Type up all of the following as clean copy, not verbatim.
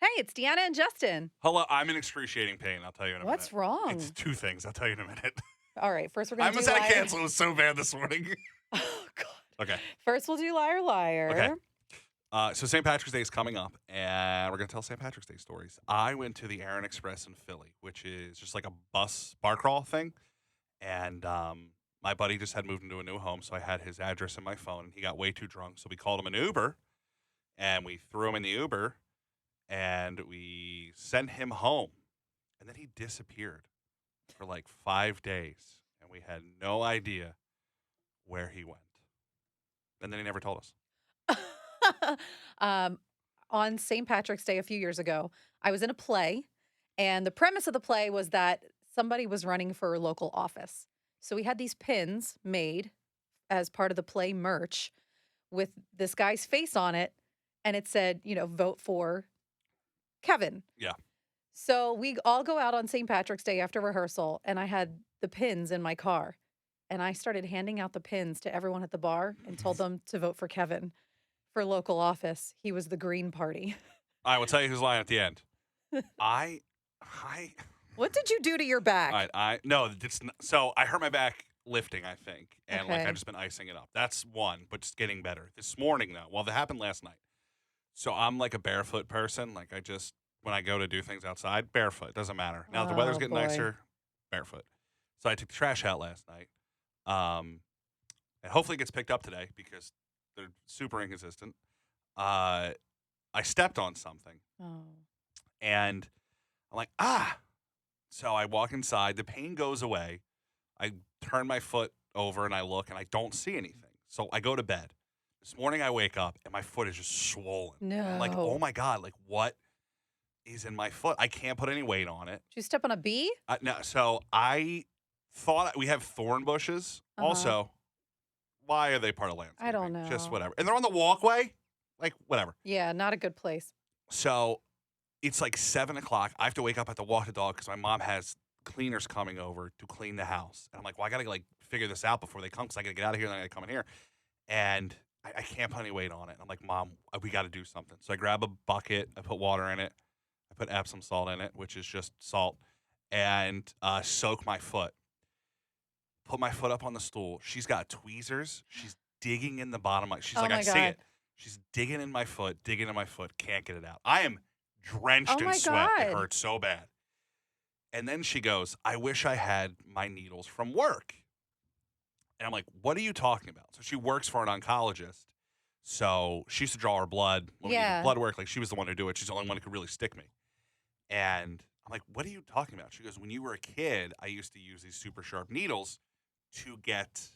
Hey, it's Deanna and Justin. Hello, I'm in excruciating pain. I'll tell you in a minute. What's wrong? It's two things. I'll tell you in a minute. All right, first we're I going to do almost had to liar. cancel. It was so bad this morning. Oh, God. Okay. First we'll do liar, liar. Okay. So St. Patrick's Day is coming up, and we're going to tell St. Patrick's Day stories. I went to the Aaron Express in Philly, which is just like a bus bar crawl thing. And my buddy just had moved into a new home, so I had his address in my phone, and he got way too drunk. So we called him an Uber, and we threw him in the Uber, and we sent him home. And then he disappeared for like 5 days, and we had no idea where he went. And then he never told us. On St. Patrick's Day a few years ago, I was in a play, and the premise of the play was that somebody was running for local office. So we had these pins made as part of the play merch with this guy's face on it, and it said, vote for Kevin. Yeah. So we all go out on St. Patrick's Day after rehearsal, and I had the pins in my car. And I started handing out the pins to everyone at the bar and told them to vote for Kevin for local office. He was the Green Party. I will tell you who's lying at the end. I What did you do to your back? no, it's not, so I hurt my back lifting, I think, and Okay. I've just been icing it up. That's one, but just getting better. This morning though, well, that happened last night. So I'm like a barefoot person. Like when I go to do things outside, barefoot doesn't matter. Now the weather's Oh, getting boy. nicer, barefoot. So I took the trash out last night, and hopefully it gets picked up today because they're super inconsistent. I stepped on something. Oh. And I'm like, ah. So I walk inside. The pain goes away. I turn my foot over and I look and I don't see anything. So I go to bed. This morning I wake up and my foot is just swollen. No. I'm like, oh my God, like what is in my foot? I can't put any weight on it. Did you step on a bee? No, so I thought we have thorn bushes. Uh-huh. Also, why are they part of landscaping? I don't know. Just whatever. And they're on the walkway. Like, whatever. Yeah, not a good place. So it's like 7 o'clock. I have to wake up, I have to walk the dog because my mom has cleaners coming over to clean the house. And I'm like, well, I got to like figure this out before they come because I got to get out of here and then I got to come in here. And I can't put any weight on it. And I'm like, Mom, we got to do something. So I grab a bucket. I put water in it. I put Epsom salt in it, which is just salt, and soak my foot. Put my foot up on the stool. She's got tweezers. She's digging in the bottom. She's Oh like, my I see God. it. She's digging in my foot, digging in my foot. Can't get it out. I am drenched Oh in my sweat. It God. hurts so bad. And then she goes, I wish I had my needles from work. And I'm like, what are you talking about? So she works for an oncologist. So she used to draw her blood when we Yeah. did blood work. Like she was the one to do it. She's the only one who could really stick me. And I'm like, what are you talking about? She goes, when you were a kid, I used to use these super sharp needles to get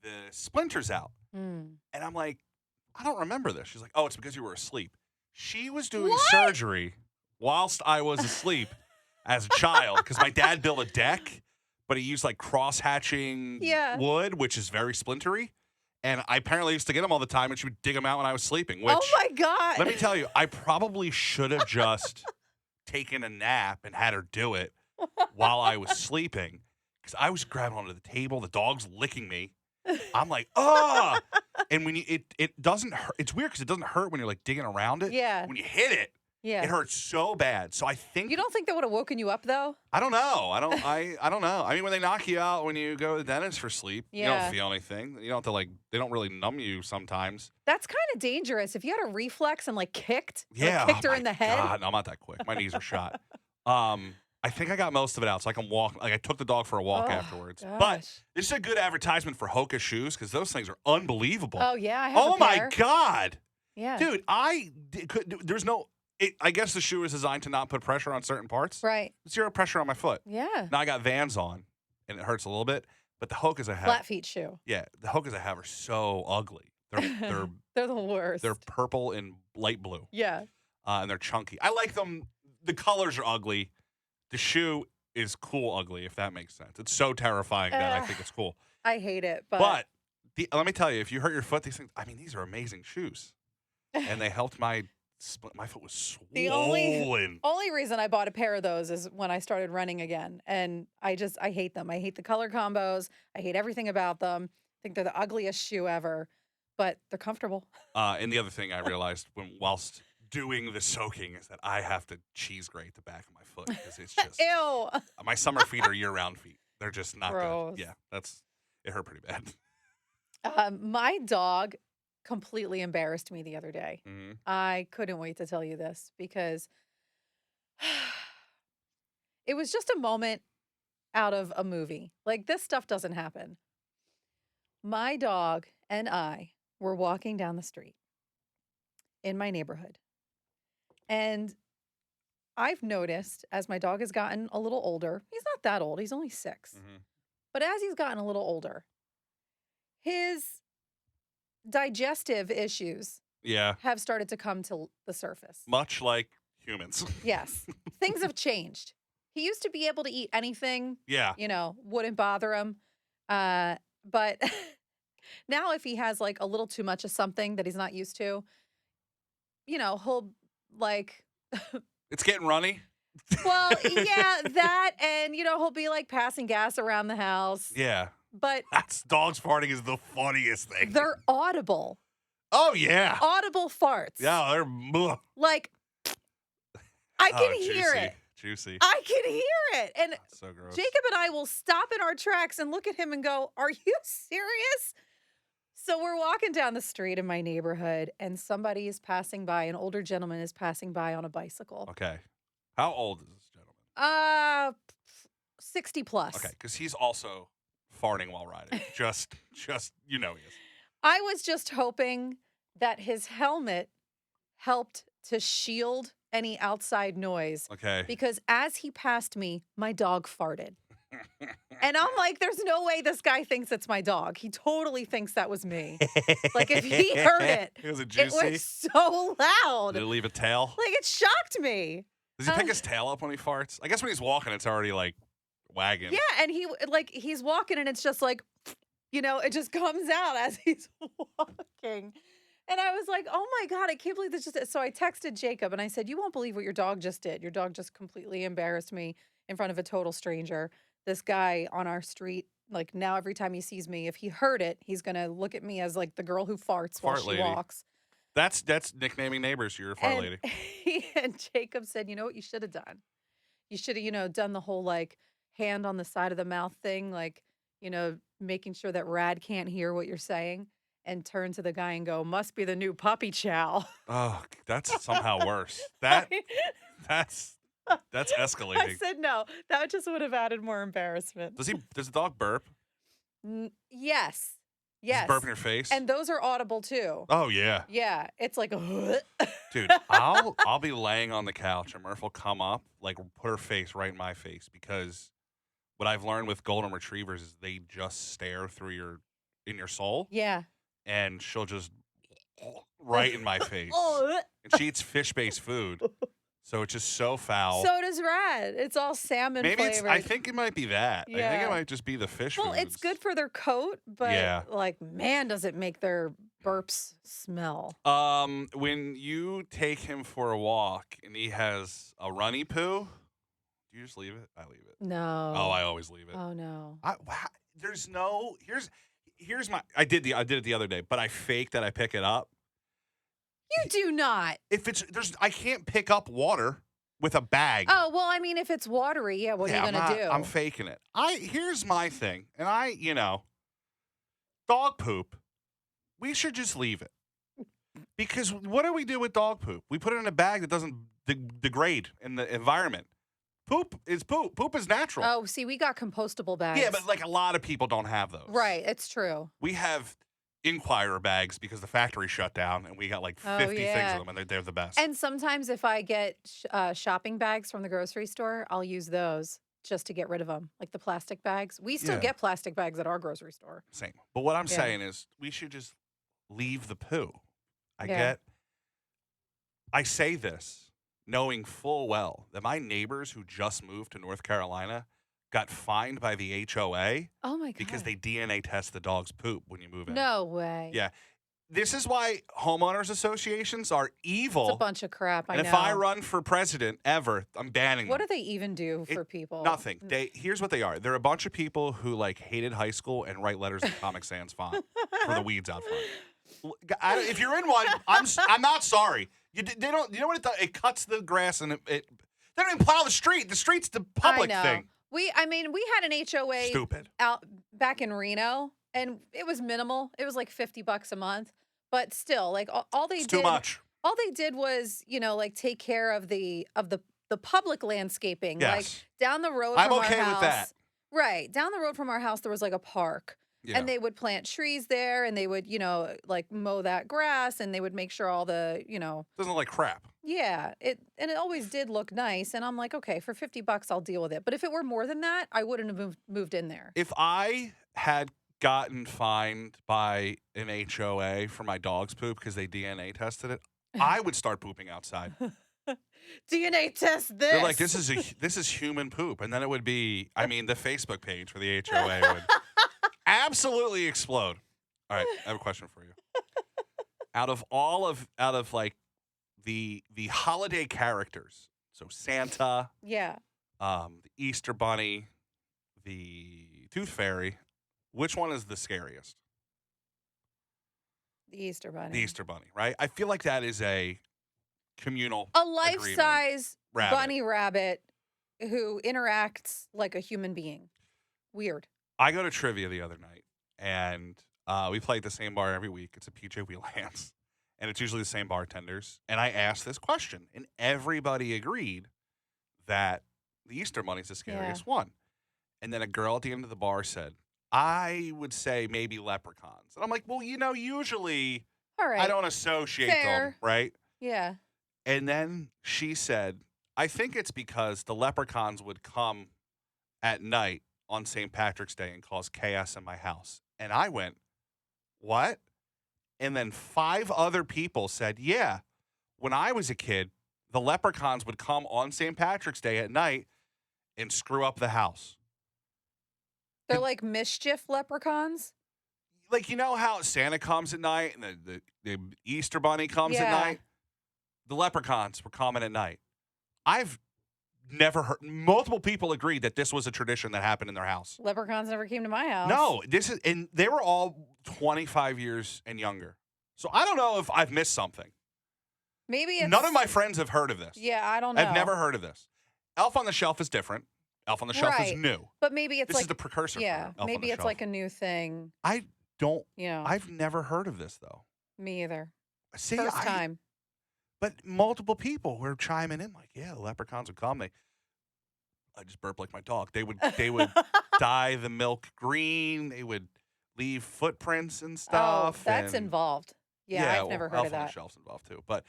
the splinters out. Mm. And I'm like, I don't remember this. She's like, oh, it's because you were asleep. She was doing What? surgery whilst I was asleep as a child because my dad built a deck, but he used like cross-hatching Yeah. wood, which is very splintery. And I apparently used to get them all the time, and she would dig them out when I was sleeping, which, Oh my God. let me tell you, I probably should have just taken a nap and had her do it while I was sleeping because I was grabbing onto the table. The dog's licking me. I'm like, oh. And when it doesn't hurt. It's weird because it doesn't hurt when you're like digging around it. Yeah. When you hit it, Yeah. it hurts so bad. So I think You don't think that would have woken you up though? I don't know. I don't know. I mean, when they knock you out when you go to the dentist for sleep, you Yeah. don't feel anything. You don't have to like. They don't really numb you sometimes. That's kind of dangerous. If you had a reflex and like kicked, Yeah, kicked her oh in the my head. God, no, I'm not that quick. My knees are shot. I think I got most of it out, so I can walk. Like I took the dog for a walk Oh, afterwards. But gosh. this is a good advertisement for Hoka shoes because those things are unbelievable. Oh yeah, I have Oh a my pair. God, Yeah. dude! There's no. I guess the shoe is designed to not put pressure on certain parts. Right. Zero pressure on my foot. Yeah. Now I got Vans on, and it hurts a little bit. But the Hokas I have, Flat feet shoe. yeah, the Hokas I have are so ugly. They're They're the worst. they're purple and light blue, yeah. and they're chunky. I like them. The colors are ugly. The shoe is cool ugly, if that makes sense. It's so terrifying that I think it's cool. I hate it, but, But let me tell you, if you hurt your foot, these things. I mean, these are amazing shoes, and they helped my foot was swollen. The only reason I bought a pair of those is when I started running again, and I hate them. I hate the color combos. I hate everything about them. I think they're the ugliest shoe ever, but they're comfortable. And the other thing I realized whilst doing the soaking is that I have to cheese grate the back of my foot because it's just Ew. my summer feet are year-round feet. They're just not Gross. good. Yeah, it hurt pretty bad. My dog completely embarrassed me the other day. Hmm. I couldn't wait to tell you this because it was just a moment out of a movie. Like, this stuff doesn't happen. My dog and I were walking down the street in my neighborhood. And I've noticed as my dog has gotten a little older, he's not that old, he's only 6. Hmm. But as he's gotten a little older, his digestive issues Yeah, have started to come to the surface. much like humans. Yes, things have changed. He used to be able to eat anything, Yeah, wouldn't bother him. But now if he has like a little too much of something that he's not used to, he'll like, it's getting runny. well, yeah, that, and, he'll be like passing gas around the house. Yeah, But that's dogs farting is the funniest thing. they're audible, Oh yeah, audible farts. yeah, they're bleh. Like, I can Oh, hear it. Juicy. I can hear it. And So gross. Jacob and I will stop in our tracks and look at him and go, "Are you serious?" So we're walking down the street in my neighborhood and somebody is passing by, an older gentleman is passing by on a bicycle. Okay, how old is this gentleman? 60 plus. Okay, because he's also farting while riding. just he is. I was just hoping that his helmet helped to shield any outside noise Okay. because as he passed me, my dog farted. And I'm like, there's no way this guy thinks it's my dog. He totally thinks that was me. Like, if he heard it, Was it it juicy? was so loud. Did it leave a tail? Like, it shocked me. Does he pick his tail up when he farts? I guess when he's walking, it's already like wagging. Yeah, and he's walking and it's just like, it just comes out as he's walking. And I was like, oh my God, I can't believe this just. So I texted Jacob and I said, you won't believe what your dog just did. Your dog just completely embarrassed me in front of a total stranger. This guy on our street, like, now every time he sees me, if he heard it, he's going to look at me as like the girl who farts while Fart she lady. walks. That's nicknaming neighbors. You're a fart lady. And Jacob said, you know what you should have done? You should have, done the whole like hand on the side of the mouth thing, like, making sure that Rad can't hear what you're saying, and turn to the guy and go, must be the new puppy chow. Oh, that's somehow worse. That's escalating. I said no. That just would have added more embarrassment. Does the dog burp? Yes. Does Yes. he burp in your face? And those are audible too. Oh yeah. Yeah. It's like, Dude, I'll be laying on the couch and Murph will come up, like put her face right in my face, because what I've learned with golden retrievers is they just stare through in your soul, yeah. and she'll just right in my face. And she eats fish-based food, so it's just so foul. So does Rad. It's all salmon Maybe flavored. I think it might be that. I think Yeah. it might just be the fish Well, it's foods. good for their coat, but Yeah. like, man, does it make their burps smell. When you take him for a walk and he has a runny poo, do you just leave it? I leave it. No. Oh, I always leave it. Oh no. There's no here's my I did it the other day, but I fake that I pick it up. You do not. If I can't pick up water with a bag. Oh, well, I mean, if it's watery, yeah, what are you going to do? I'm faking it. Here's my thing. And dog poop, we should just leave it. Because what do we do with dog poop? We put it in a bag that doesn't degrade in the environment. Poop is poop. Poop is natural. Oh, see, we got compostable bags. Yeah, but like a lot of people don't have those. Right, it's true. We have Inquirer bags because the factory shut down and we got like 50 things yeah. of them and they're the best. And sometimes if I get shopping bags from the grocery store, I'll use those just to get rid of them, like the plastic bags. We still get plastic bags at our grocery store. Same. But what I'm saying is we should just leave the poo. I say this knowing full well that my neighbors who just moved to North Carolina got fined by the HOA Oh my God. because they DNA test the dog's poop when you move in. No way. Yeah. This is why homeowners associations are evil. It's a bunch of crap. I and know. if I run for president ever, I'm banning What them. do they even do for people? Nothing. Here's what they are. They're a bunch of people who like hated high school and write letters in Comic Sans font for the weeds out front. If you're in one, I'm not sorry. They don't. You know what it does? It cuts the grass and it they don't even plow the street. The street's the I public know. thing. I mean, we had an HOA Stupid. out back in Reno, and it was minimal. It was like $50 a month, but still, like It's too much. all they did was, like take care of the public landscaping. Like Yes. down the road I'm from okay our with house. that. Right. Down the road from our house there was like a park. Yeah. And they would plant trees there and they would, like mow that grass and they would make sure all the, Doesn't look like crap. yeah, it always did look nice and I'm like, okay, for $50 I'll deal with it. But if it were more than that, I wouldn't have moved in there. If I had gotten fined by an HOA for my dog's poop because they DNA tested it, I would start pooping outside. DNA test this. They're like, this is human poop, and then it would be. I mean, the Facebook page for the HOA would absolutely explode. All right, I have a question for you. Out of like the holiday characters, so Santa, Yeah. the Easter Bunny, the Tooth Fairy, which one is the scariest? The Easter Bunny. The Easter Bunny, right? I feel like that is a communal A agreement. life-size Rabbit. bunny rabbit who interacts like a human being. Weird. I go to trivia the other night, and we play at the same bar every week. It's a PJ Wheel Hands, and it's usually the same bartenders. And I asked this question, and everybody agreed that the Easter Bunny's the scariest one. And then a girl at the end of the bar said, I would say maybe leprechauns. And I'm like, well, usually All right. I don't associate them, Fair. right? Yeah. And then she said, I think it's because the leprechauns would come at night on St. Patrick's Day and cause chaos in my house. And I went, what? And then 5 other people said, yeah, when I was a kid, the leprechauns would come on St. Patrick's Day at night and screw up the house. They're like mischief leprechauns. Like, you know how Santa comes at night and the Easter Bunny comes at Yeah. night? The leprechauns were coming at night. I've never heard. Multiple people agreed that this was a tradition that happened in their house. Leprechauns never came to my house. No, and they were all 25 years and younger. So I don't know if I've missed something. Maybe it's... None of my friends have heard of this. Yeah, I don't know. I've never heard of this. Elf on the Shelf is different. Elf on the Shelf is Right. new. But maybe it's This like... is the precursor. Yeah, for Elf on maybe the it's Shelf. like a new thing. I don't. You know. I've never heard of this though. Me either. See, First time. But multiple people were chiming in like, yeah, the leprechauns would come. I just burped like my dog. They would dye the milk green. They would leave footprints and stuff. Oh, that's and, involved. Yeah, I've never heard Elf of on the that. Shelf's involved too. But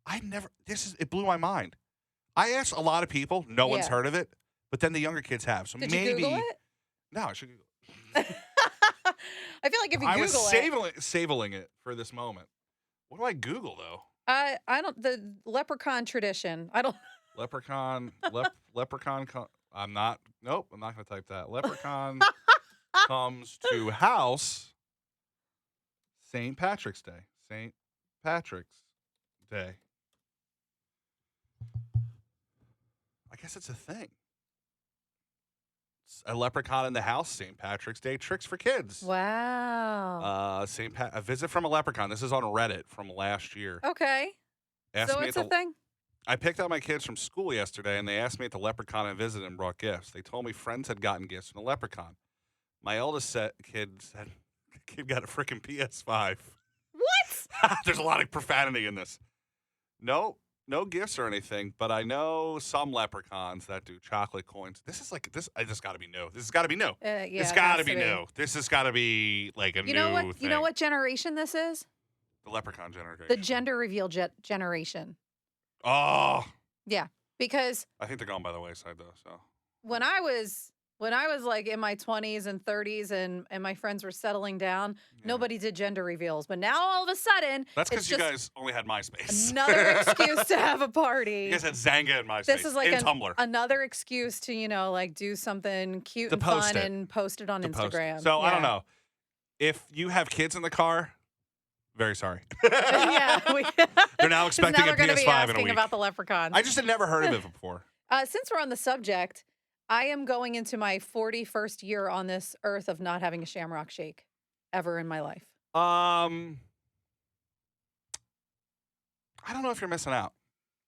it blew my mind. I asked a lot of people. No one's Yeah. heard of it. But then the younger kids have. So Did maybe you Google it? No, I should Google it. I feel like if you I Google was it... saving it for this moment. What do I Google though? I don't... The leprechaun tradition. I don't... Leprechaun. I'm not going to type that. Leprechaun comes to house St. Patrick's Day. St. Patrick's Day. I guess it's a thing. It's a leprechaun in the house, St. Patrick's Day tricks for kids. Wow. A visit from a leprechaun. This is on Reddit from last year. Okay. Asked So me it's at a thing? I picked up my kids from school yesterday, and they asked me at the leprechaun and visited and brought gifts. They told me friends had gotten gifts from the leprechaun. My eldest kid said, kid got a freaking PS5. What? There's a lot of profanity in this. No gifts or anything, but I know some leprechauns that do chocolate coins. This is got to be new. This has got to be new. Yeah, It's it got has to be new. This has got to be like a new thing. You know what generation this is? The leprechaun generation. The gender reveal generation. Oh. Yeah, because I think they're gone by the wayside though. So when I was like in my 20s and 30s and my friends were settling down, nobody did gender reveals. But now all of a sudden, that's because it's you just guys only had MySpace. another excuse to have a party. You guys had Zanga and MySpace. This is like Tumblr. another excuse to, like do something cute To and post fun it. and post it on To post it. Instagram. So I don't Yeah. know. If you have kids in the car, very sorry. Yeah, They're now 'cause expecting now a they're gonna be PS5 in a asking week. about the leprechauns. I just had never heard of it before. Since we're on the subject, I am going into my 41st year on this earth of not having a Shamrock shake ever in my life. I don't know if you're missing out.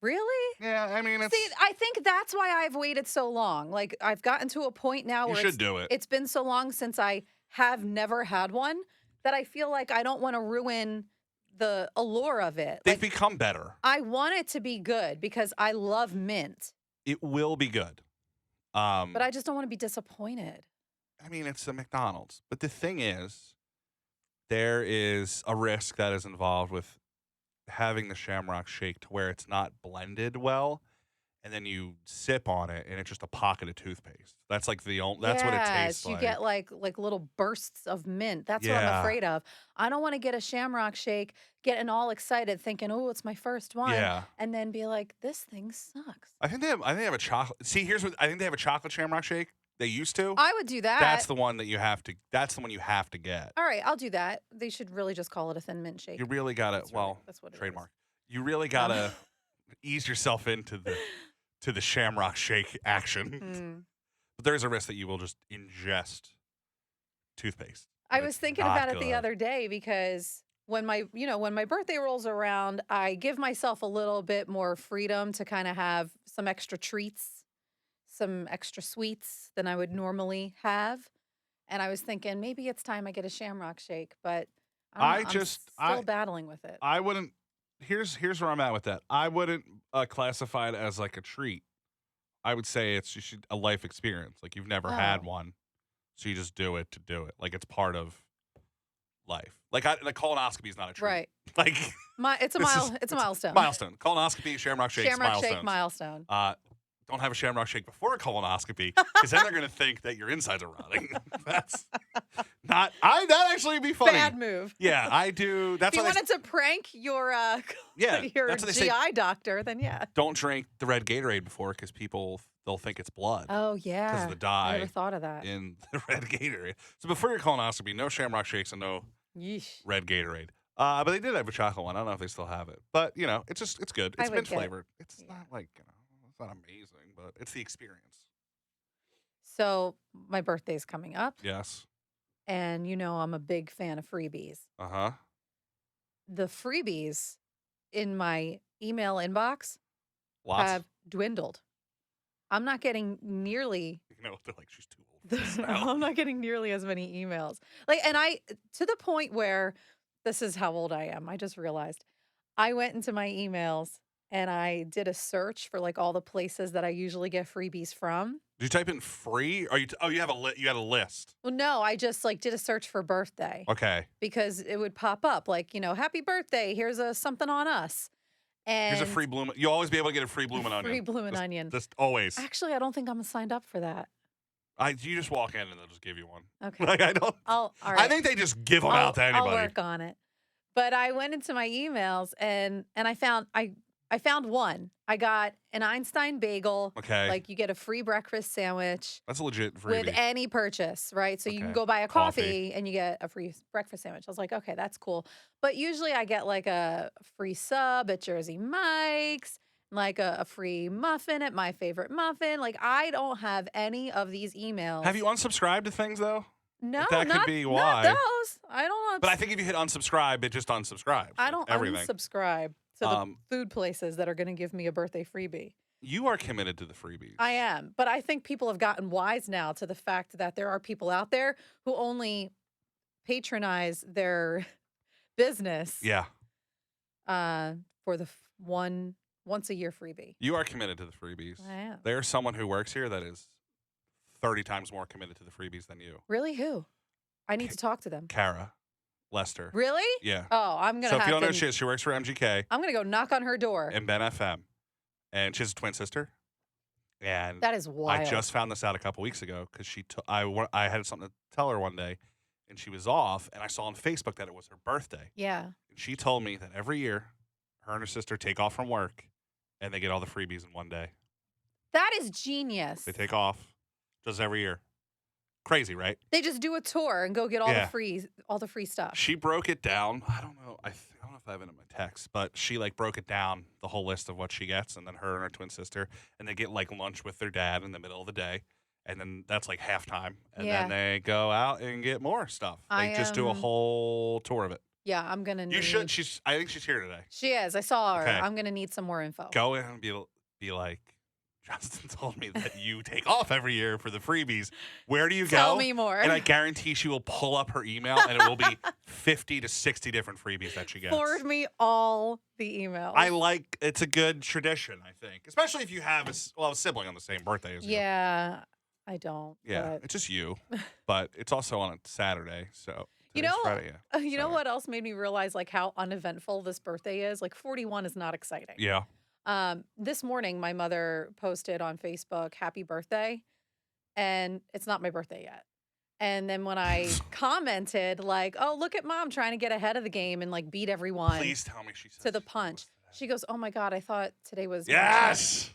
Really? Yeah, I mean, See, I think that's why I've waited so long. Like, I've gotten to a point now you where should do it. it's been so long since I have never had one that I feel like I don't want to ruin the allure of it. They've Like, become better. I want it to be good because I love mint, It will be good. but I just don't want to be disappointed. I mean, it's a McDonald's. But the thing is, there is a risk that is involved with having the Shamrock Shake to where it's not blended well, and then you sip on it, and it's just a pocket of toothpaste. That's like that's what it tastes Yes, you like. get like little bursts of mint. That's what I'm Yeah. afraid of. I don't want to get a Shamrock Shake, getting all excited, thinking, "Oh, it's my first one," Yeah. and then be like, "This thing sucks." I think they have a chocolate. See, here's what I think they have a chocolate Shamrock Shake. They used to. I would do that. That's the one that you have to. That's the one you have to get. All right, I'll do that. They should really just call it a thin mint shake. You really gotta. That's what it is. Trademark. You really gotta ease yourself into the Shamrock Shake action. Mm. But there's a risk that you will just ingest toothpaste. I and was it's thinking not about it the good. other day because when my birthday rolls around, I give myself a little bit more freedom to kind of have some extra treats, some extra sweets than I would normally have. And I was thinking maybe it's time I get a Shamrock Shake, but I don't know, I'm still battling with it. I wouldn't. Here's where I'm at with that. I wouldn't classify it as like a treat. I would say it's just a life experience. Like you've never had Oh. one, so you just do it to do it. Like it's part of life. Like the colonoscopy is not a treat. Right. Like It's a milestone. milestone. Colonoscopy, Shamrock Shake, Shamrock milestone. Shake milestone. Don't have a Shamrock Shake before a colonoscopy because then they're gonna think that your insides are rotting. That's not. That actually would be funny. Bad move. Yeah, I do. That's If you why wanted to prank your Yeah, your that's what they GI say. doctor, then yeah. Don't drink the red Gatorade before because they'll think it's blood Oh yeah. because of the I dye never thought of that. in the red Gatorade. So before your colonoscopy, no Shamrock Shakes and no Yeesh. red Gatorade. But they did have a chocolate one. I don't know if they still have it, but it's good. I It's would mint get it. flavored. It's Yeah. not like it's not amazing, but it's the experience. So my birthday's coming up, Yes. and I'm a big fan of freebies. Uh huh. The freebies in my email inbox Lots. have dwindled. I'm not getting nearly They're like she's too old for this now. I'm not getting nearly as many emails. And I to the point where this is how old I am. I just realized I went into my emails and I did a search for like all the places that I usually get freebies from. Did you type in free? Or you have you had a list. Well, no, I just like did a search for birthday Okay. because it would pop up like, happy birthday. Here's a something on us. And Here's a free bloom. You'll always be able to get a free bloomin' onion. free bloomin' Just- onion. Just always. Actually, I don't think I'm signed up for that. You just walk in and they'll just give you one. Okay. Like I don't. All right. I think they just give them out to anybody. I'll work on it. But I went into my emails and I found one. I got an Einstein bagel. Okay. Like you get a free breakfast sandwich That's a legit with freebie. any purchase, right? So you can Okay. go buy a Coffee. coffee and you get a free breakfast sandwich. I was like, okay, that's cool. But usually I get like a free sub at Jersey Mike's, like a free muffin at My Favorite Muffin. Like I don't have any of these emails. Have you unsubscribed to things though? No, that could not, be not why. those. I don't. But I think if you hit unsubscribe, it just unsubscribes. I don't everything. unsubscribe to the food places that are going to give me a birthday freebie. You are committed to the freebies. I am, but I think people have gotten wise now to the fact that there are people out there who only patronize their business Yeah. for the once a year freebie. You are committed to the freebies. I am. There's someone who works here that is 30 times more committed to the freebies than you. Really? Who? I need to talk to them. Kara Lester. Really? Yeah. Oh, I'm gonna So if have you don't know, to. she works for MGK I'm gonna go knock on her door. and Ben FM, and she has a twin sister. And That is wild. I just found this out a couple weeks ago because I had something to tell her one day, and she was off, and I saw on Facebook that it was her birthday. Yeah. And she told me that every year, her and her sister take off from work, and they get all the freebies in one day. That is genius. They take off, just every year. Crazy, right? They just do a tour and go get all Yeah. the free stuff. She broke it down. I don't know. I don't know if I have it in my text, but she like broke it down, the whole list of what she gets, and then her and her twin sister, and they get like lunch with their dad in the middle of the day, and then that's like halftime, and Yeah. then they go out and get more stuff. They I just do a am- whole tour of it. Yeah, I'm gonna You should. need. I think she's here today. She is. I saw her. Okay. I'm gonna need some more info. Go in and be like, Justin told me that you take off every year for the freebies. Where do you go? Tell me more. And I guarantee she will pull up her email and it will be 50 to 60 different freebies that she gets. Forward me all the emails. It's a good tradition, I think. Especially if you have a sibling on the same birthday as you. Yeah, I don't. Yeah, but- it's just you. But it's also on a Saturday, so You today's know, Friday, yeah. You know Sorry. what else made me realize like how uneventful this birthday is? Like 41 is not exciting. Yeah. This morning my mother posted on Facebook, "Happy birthday," and it's not my birthday yet. And then when I commented like, "Oh, look at mom trying to get ahead of the game and like beat everyone Please tell me she says to the she punch," was she goes, "Oh my God, I thought today was March 9th." Yes.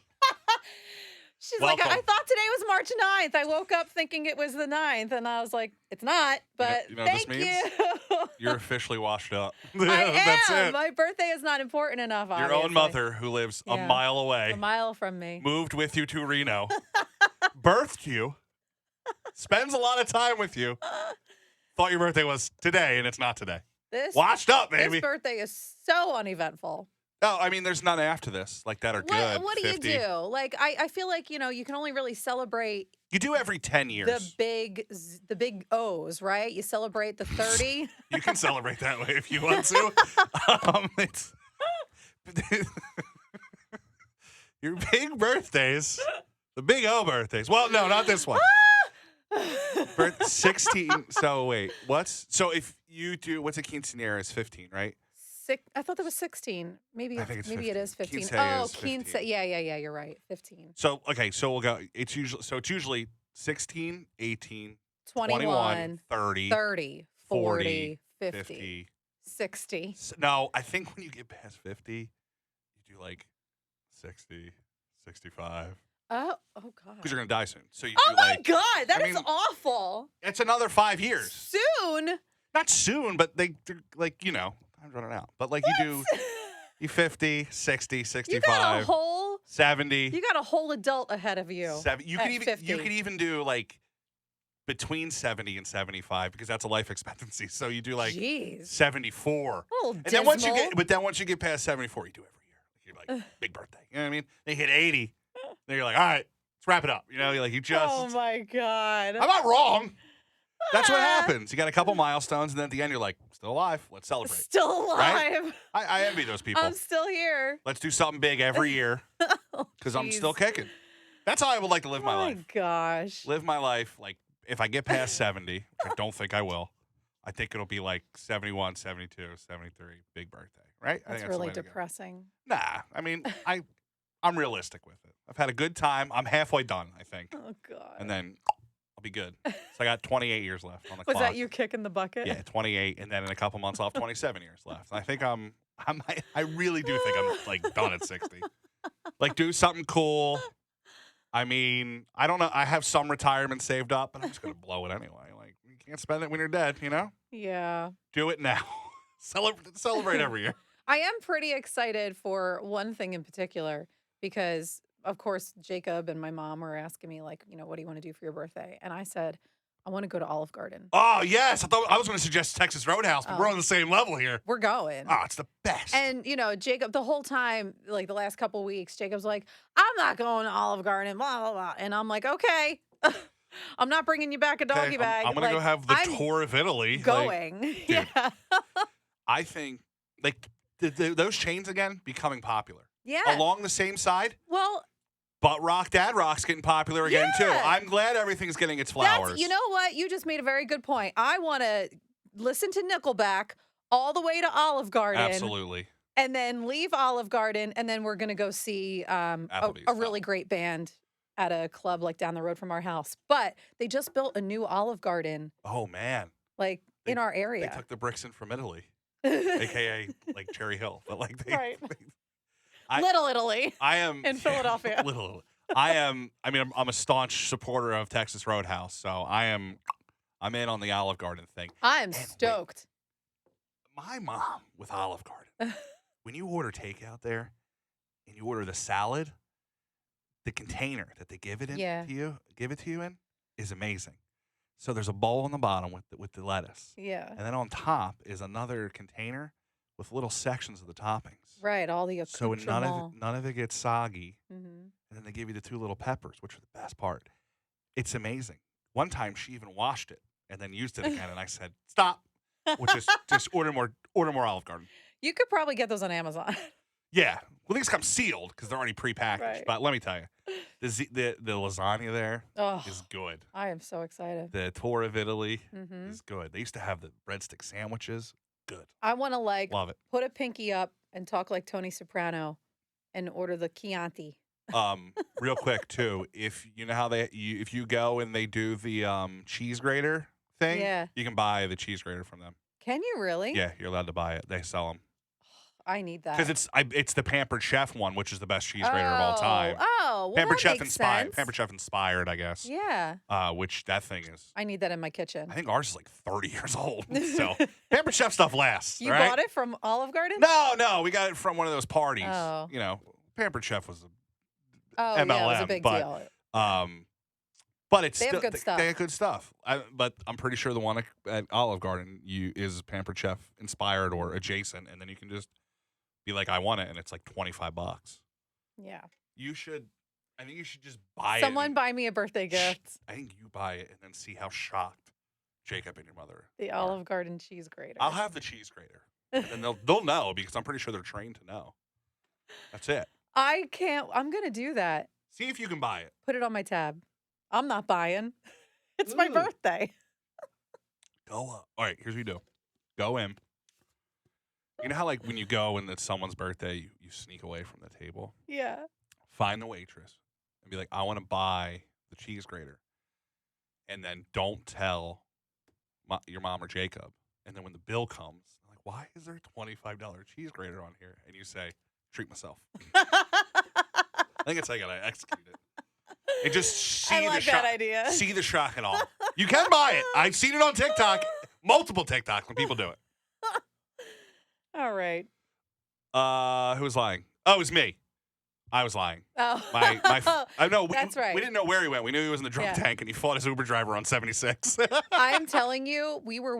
She's like, I Welcome. thought today was March 9th. I woke up thinking it was the 9th, and I was like, it's not, but You know what this thank means? you. You're officially washed up. I That's am. it. My birthday is not important enough, Your obviously. own mother, who lives a Yeah. mile away, A mile from me. moved with you to Reno, birthed you, spends a lot of time with you, thought your birthday was today, and it's not today. This, Washed up, this baby. birthday is so uneventful. No, I mean, there's none after this like that are good. What do 50. you do? Like, I feel like, you can only really celebrate You do every 10 years. the big O's, right? You celebrate the 30. You can celebrate that way if you want to. It's your big birthdays, the big O birthdays. Well, no, not this one. 16. So wait, if you do what's a quinceanera is 15, right? I thought that was 16. Maybe I think it's maybe it 15. is 15. Quince Oh, is 15. quince. Yeah, you're right. 15. So okay, so we'll go. It's usually 16, 18, 21, 30, 30, 40, 50, 50. 60. No, I think when you get past 50, you do like 60, 65. Oh God. Because you're going to die soon. So you Oh do my like, God, that is mean- awful. it's another 5 years. Soon. Not soon, but they're like, time's running out. But like you do, you 50, 60, You got a 65, whole 70. you got a whole adult ahead of you. You at could even 50. you could even do like between 70 and 75 because that's a life expectancy. So you do like Jeez. 74. A little And then once you dismal. once you get past 74, you do every year. You're like big birthday. You know what I mean? They hit 80. Then you're like, all right, let's wrap it up. You're like you just Oh my God. I'm not wrong. That's what happens. You got a couple milestones, and then at the end, you're like, still alive. Let's celebrate. Still alive. I envy those people. I'm still here. Let's do something big every year because I'm still kicking. That's how I would like to live my life. Gosh. Live my life like if I get past 70, which I don't think I will, I think it'll be like 71, 72, 73, big birthday, right? I That's think the really way to go. depressing. Nah, I mean, I'm realistic with it. I've had a good time. I'm halfway done, I think. Oh God. And then I'll be good. So I got 28 years left on the Was clock. that you kicking the bucket? Yeah, 28, and then in a couple months I'll have 27 years left. I think I really do think I'm like done at 60. Like do something cool. I mean, I don't know. I have some retirement saved up, but I'm just gonna blow it anyway. Like you can't spend it when you're dead, you know? Yeah. Do it now. Celebrate every year. I am pretty excited for one thing in particular because, of course, Jacob and my mom were asking me, like, what do you want to do for your birthday? And I said, I want to go to Olive Garden. Oh yes, I thought I was going to suggest Texas Roadhouse, but we're on the same level here. We're going. Oh, it's the best. And, Jacob, the whole time, like the last couple weeks, Jacob's like, I'm not going to Olive Garden, blah, blah, blah. And I'm like, okay. I'm not bringing you back a doggy bag. I'm going to go have the I'm tour of Italy. going. Yeah. I think like those chains again becoming popular. Yeah. Along the same side. Well, But Dad Rock's getting popular again too. Yeah. I'm glad everything's getting its flowers. you know what? You just made a very good point. I want to listen to Nickelback all the way to Olive Garden. Absolutely. And then leave Olive Garden, and then we're going to go see a really great band at a club like down the road from our house. But they just built a new Olive Garden Oh man. like in our area. They took the bricks in from Italy, aka like Cherry Hill. But like Right. I- Little Italy. I am In Philadelphia. Little. I'm a staunch supporter of Texas Roadhouse, so I'm in on the Olive Garden thing. I'm wait. stoked. My mom with Olive Garden. When you order takeout there and you order the salad, the container that they give it in Yeah. give it to you in is amazing. So there's a bowl on the bottom with the lettuce, Yeah. and then on top is another container with little sections of the toppings. Right, all the So accoutrement. none of it gets soggy, Mhm. and then they give you the 2 little peppers, which are the best part. It's amazing. One time she even washed it and then used it again, and I said, "Stop," which is just order more Olive Garden. You could probably get those on Amazon. Yeah, well, these come sealed because they're already prepackaged. Right. But let me tell you, the lasagna there Oh, is good. I am so excited. The tour of Italy Mhm. is good. They used to have the breadstick sandwiches. Good, I wanna, love it. put a pinky up and talk like Tony Soprano and order the Chianti. Real quick too, if you know how if you go and they do the cheese grater thing, Yeah. you can buy the cheese grater from them. Can you really? Yeah, you're allowed to buy it. They sell them I need that. because it's the Pampered Chef one, which is the best cheese grater of all time. Oh, well, Pampered that Chef makes inspired. sense. Pampered Chef inspired, I guess. Yeah. Which that thing is. I need that in my kitchen. I think ours is like 30 years old. So Pampered Chef stuff lasts. You all right? bought it from Olive Garden? No, we got it from one of those parties. Oh. You know, Pampered Chef was Oh, MLM, yeah, it was a big deal. but it's They have still good stuff. they have good stuff. But I'm pretty sure the one at Olive Garden is Pampered Chef inspired or adjacent, and then you can just be like, I want it, and it's like $25. Yeah. I think you should just buy it. Someone buy me a birthday gift. I think you buy it and then see how shocked Jacob and your mother The are. Olive Garden cheese grater. I'll have the cheese grater, and they'll know because I'm pretty sure they're trained to know. That's it. I can't. I'm going to do that. See if you can buy it. Put it on my tab. I'm not buying. It's my Ooh. birthday. Go up. All right, here's what you do. Go in. You know how like when you go and it's someone's birthday, you sneak away from the table. Yeah. Find the waitress and be like, I want to buy the cheese grater. And then don't tell your mom or Jacob. And then when the bill comes, like, why is there a $25 cheese grater on here? And you say, treat myself. I think that's how I gotta execute it. And just see I the like shock. that idea. See the shock and all. You can buy it. I've seen it on TikTok, multiple TikToks when people do it. All right. Who was lying? Oh, it was me. I was lying. Oh. I know. That's right. We didn't know where he went. We knew he was in the drunk Yeah. tank, and he fought his Uber driver on 76. I'm telling you, we were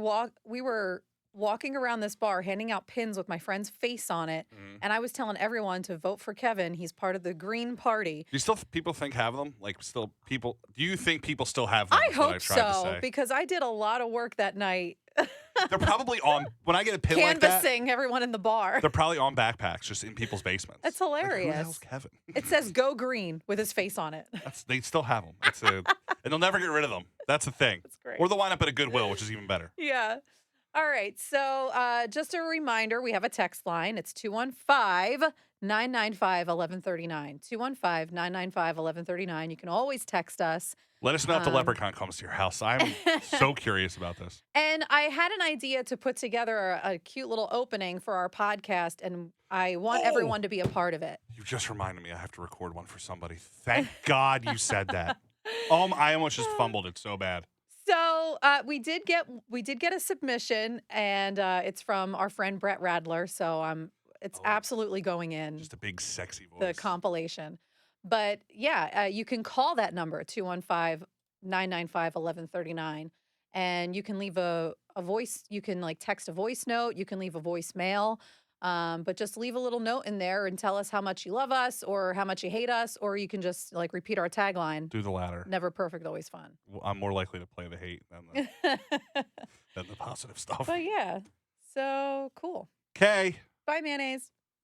walking around this bar handing out pins with my friend's face on it, and I was telling everyone to vote for Kevin. He's part of the Green Party. Do you still people have them? Like still people? Do you think people still have them? I is what hope tried to so say. because I did a lot of work that night. They're probably on. When I get a pin like that, Canvassing everyone in the bar. they're probably on backpacks, just in people's basements. It's Like, who hilarious. the hell's Kevin? It says "Go Green" with his face on it. They still have them. And they'll never get rid of them. That's the thing. That's great. Or they'll wind up at a Goodwill, which is even better. Yeah. All right. So just a reminder, we have a text line. It's 215-995-1139. 215-995-1139. You can always text us. Let us know if the leprechaun comes to your house. I'm so curious about this. And I had an idea to put together a cute little opening for our podcast, and I want everyone to be a part of it. You just reminded me I have to record one for somebody. Thank God you said that. I almost just fumbled it so bad. So we did get a submission, and it's from our friend Brett Radler. So it's absolutely going in. Just a big sexy voice. The compilation. But yeah, you can call that number 215-995-1139, and you can leave a voice. You can like text a voice note. You can leave a voicemail. But just leave a little note in there and tell us how much you love us or how much you hate us, or you can just like repeat our tagline. Do the latter. Never perfect, always fun. Well, I'm more likely to play the hate than the positive stuff. But yeah, so cool. Okay. Bye, mayonnaise.